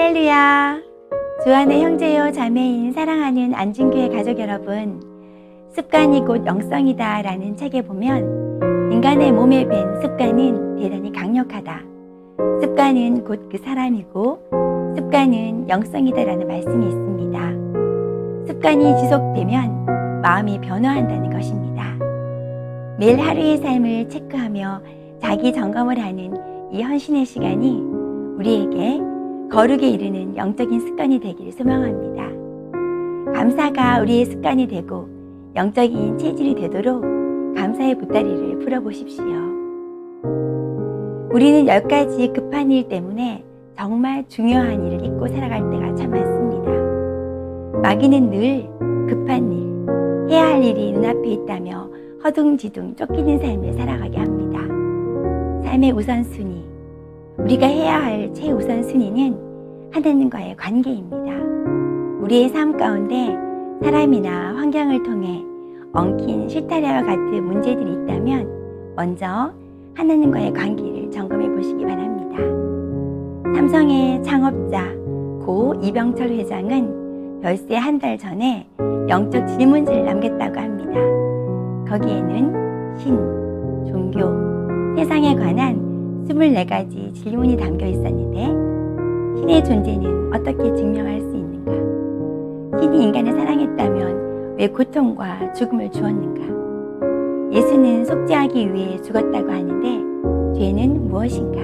할렐루야! 주안의 형제요 자매인 사랑하는 안진교회 가족 여러분, 습관이 곧 영성이다 라는 책에 보면 인간의 몸에 밴 습관은 대단히 강력하다. 습관은 곧 그 사람이고 습관은 영성이다 라는 말씀이 있습니다. 습관이 지속되면 마음이 변화한다는 것입니다. 매일 하루의 삶을 체크하며 자기 점검을 하는 이 헌신의 시간이 우리에게 거룩에 이르는 영적인 습관이 되기를 소망합니다. 감사가 우리의 습관이 되고 영적인 체질이 되도록 감사의 보따리를 풀어보십시오. 우리는 10가지 급한 일 때문에 정말 중요한 일을 잊고 살아갈 때가 참 많습니다. 마귀는 늘 급한 일, 해야 할 일이 눈앞에 있다며 허둥지둥 쫓기는 삶을 살아가게 합니다. 삶의 우선순위, 우리가 해야 할 최우선순위는 하나님과의 관계입니다. 우리의 삶 가운데 사람이나 환경을 통해 엉킨 실타래와 같은 문제들이 있다면 먼저 하나님과의 관계를 점검해 보시기 바랍니다. 삼성의 창업자 고 이병철 회장은 별세 한 달 전에 영적 질문지를 남겼다고 합니다. 거기에는 신, 종교, 세상에 관한 24가지 질문이 담겨 있었는데, 신의 존재는 어떻게 증명할 수 있는가? 신이 인간을 사랑했다면 왜 고통과 죽음을 주었는가? 예수는 속죄하기 위해 죽었다고 하는데 죄는 무엇인가?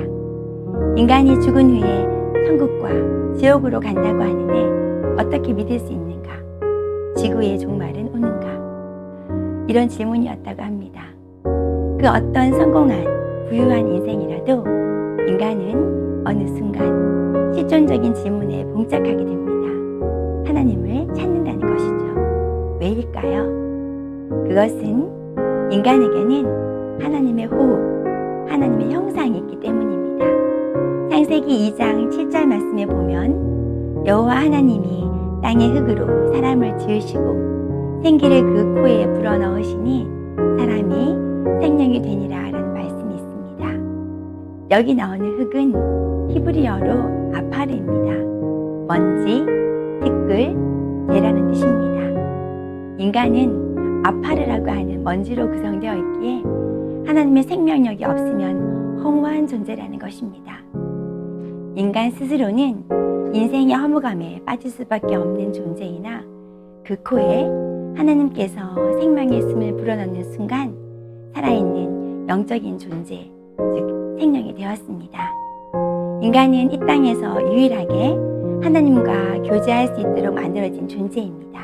인간이 죽은 후에 천국과 지옥으로 간다고 하는데 어떻게 믿을 수 있는가? 지구의 종말은 오는가? 이런 질문이었다고 합니다. 그 어떤 성공한 부유한 인생이라도 인간은 어느 순간 실존적인 질문에 봉착하게 됩니다. 하나님을 찾는다는 것이죠. 왜일까요? 그것은 인간에게는 하나님의 호흡, 하나님의 형상이 있기 때문입니다. 창세기 2장 7절 말씀에 보면 여호와 하나님이 땅의 흙으로 사람을 지으시고 생기를 그 코에 불어넣으시니 사람이 생명이 되니라 라는 말씀이 있습니다. 여기 나오는 흙은 히브리어로 아파르입니다. 먼지, 티끌, 재라는 뜻입니다. 인간은 아파르라고 하는 먼지로 구성되어 있기에 하나님의 생명력이 없으면 허무한 존재라는 것입니다. 인간 스스로는 인생의 허무감에 빠질 수밖에 없는 존재이나 그 코에 하나님께서 생명의 숨을 불어넣는 순간 살아있는 영적인 존재, 즉 생명이 되었습니다. 인간은 이 땅에서 유일하게 하나님과 교제할 수 있도록 만들어진 존재입니다.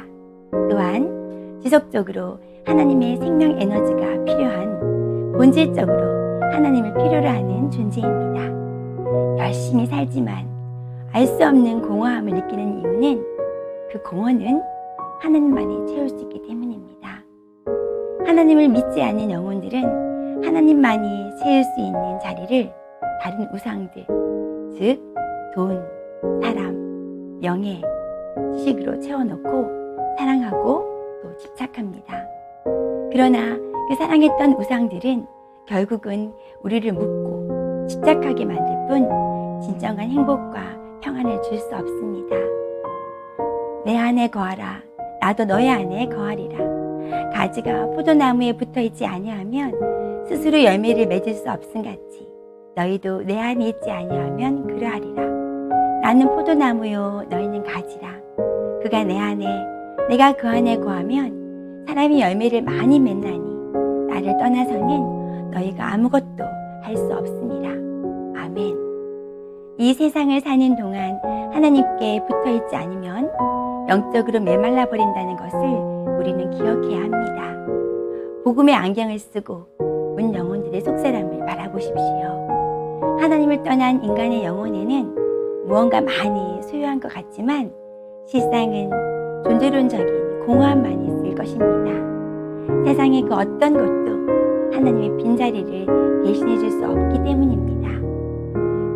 또한 지속적으로 하나님의 생명 에너지가 필요한, 본질적으로 하나님을 필요로 하는 존재입니다. 열심히 살지만 알 수 없는 공허함을 느끼는 이유는 그 공허는 하나님만이 채울 수 있기 때문입니다. 하나님을 믿지 않는 영혼들은 하나님만이 채울 수 있는 자리를 다른 우상들, 즉 돈, 사람, 명예, 지식으로 채워놓고 사랑하고 또 집착합니다. 그러나 그 사랑했던 우상들은 결국은 우리를 묶고 집착하게 만들 뿐 진정한 행복과 평안을 줄 수 없습니다. 내 안에 거하라, 나도 너의 안에 거하리라. 가지가 포도나무에 붙어있지 아니하면 스스로 열매를 맺을 수 없음같이 너희도 내 안에 있지 아니하면 그러하리라. 나는 포도나무요 너희는 가지라. 그가 내 안에 내가 그 안에 거하면 사람이 열매를 많이 맺나니 나를 떠나서는 너희가 아무것도 할 수 없습니다. 아멘. 이 세상을 사는 동안 하나님께 붙어있지 않으면 영적으로 메말라 버린다는 것을 우리는 기억해야 합니다. 복음의 안경을 쓰고 온 영혼들의 속사람을 바라보십시오. 하나님을 떠난 인간의 영혼에는 무언가 많이 소유한 것 같지만 실상은 존재론적인 공허함만 있을 것입니다. 세상의 그 어떤 것도 하나님의 빈자리를 대신해 줄 수 없기 때문입니다.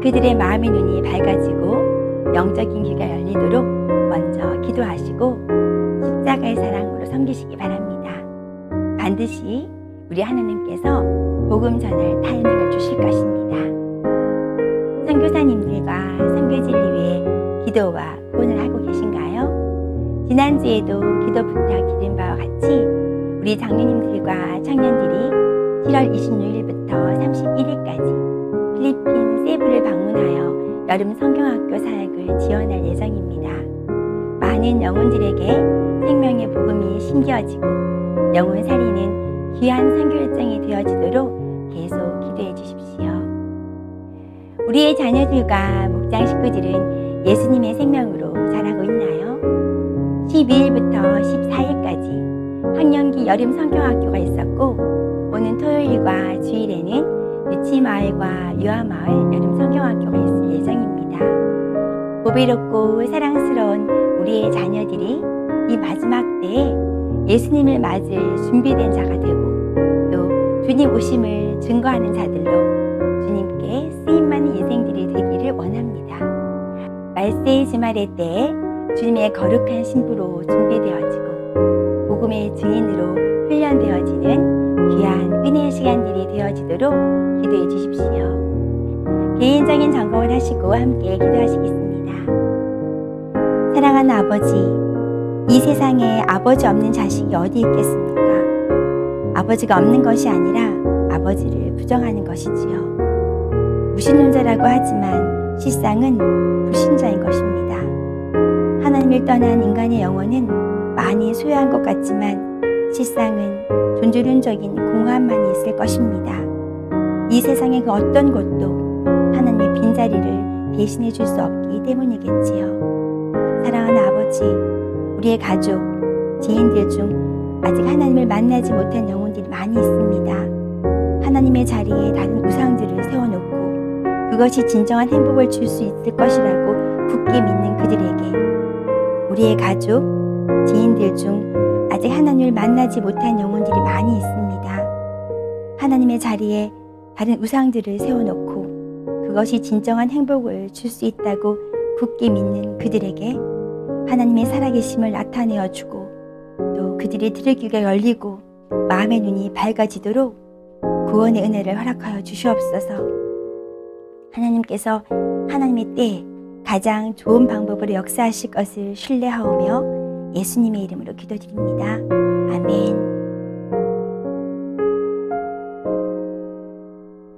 그들의 마음의 눈이 밝아지고 영적인 귀가 열리도록 먼저 기도하시고 십자가의 사랑으로 섬기시기 바랍니다. 반드시 우리 하나님께서 복음 전할 타이밍을 주실 것입니다. 선교사님들과 선교지를 위해 기도와 후원을 하고 계신가요? 지난주에도 기도 부탁 드린 바와 같이 우리 장로님들과 청년들이 7월 26일부터 31일까지 필리핀 세부를 방문하여 여름 성경학교 사역을 지원할 예정입니다. 많은 영혼들에게 생명의 복음이 심겨지고 영혼 살리는 귀한 선교 일정이 되어지도록 계속 기도해 주십시오. 우리의 자녀들과 목장 식구들은 예수님의 생명으로 자라고 있나요? 12일부터 14일까지 학령기 여름 성경학교가 있었고 오는 토요일과 주일에는 유치마을과 유아마을 여름 성경학교가 있을 예정입니다. 보배롭고 사랑스러운 우리의 자녀들이 이 마지막 때에 예수님을 맞을 준비된 자가 되고 또 주님 오심을 증거하는 자들로 주님께 쓰임받는 인생들이 되기를 원합니다. 말세의 주말의 때에 주님의 거룩한 신부로 준비되어지고 복음의 증인으로 훈련되어지는 귀한 은혜의 시간들이 되어지도록 기도해 주십시오. 개인적인 점검을 하시고 함께 기도하시겠습니다. 사랑하는 아버지, 이 세상에 아버지 없는 자식이 어디 있겠습니까? 아버지가 없는 것이 아니라 아버지를 부정하는 것이지요. 무신론자라고 하지만 실상은 불신자인 것입니다. 하나님을 떠난 인간의 영혼은 많이 소유한 것 같지만 실상은 존재론적인 공허함만이 있을 것입니다. 이 세상의 그 어떤 것도 하나님의 빈자리를 대신해 줄 수 없기 때문이겠지요. 사랑하는 아버지, 우리의 가족, 지인들 중 아직 하나님을 만나지 못한 영혼들이 많이 있습니다. 하나님의 자리에 다른 우상들을 세워놓고 그것이 진정한 행복을 줄 수 있을 것이라고 굳게 믿는 그들에게 우리의 가족, 지인들 중 아직 하나님을 만나지 못한 영혼들이 많이 있습니다. 하나님의 자리에 다른 우상들을 세워놓고 그것이 진정한 행복을 줄 수 있다고 굳게 믿는 그들에게 하나님의 살아계심을 나타내어 주고 또 그들이 들을 귀가 열리고 마음의 눈이 밝아지도록 구원의 은혜를 허락하여 주시옵소서. 하나님께서 하나님의 때에 가장 좋은 방법으로 역사하실 것을 신뢰하오며 예수님의 이름으로 기도드립니다. 아멘.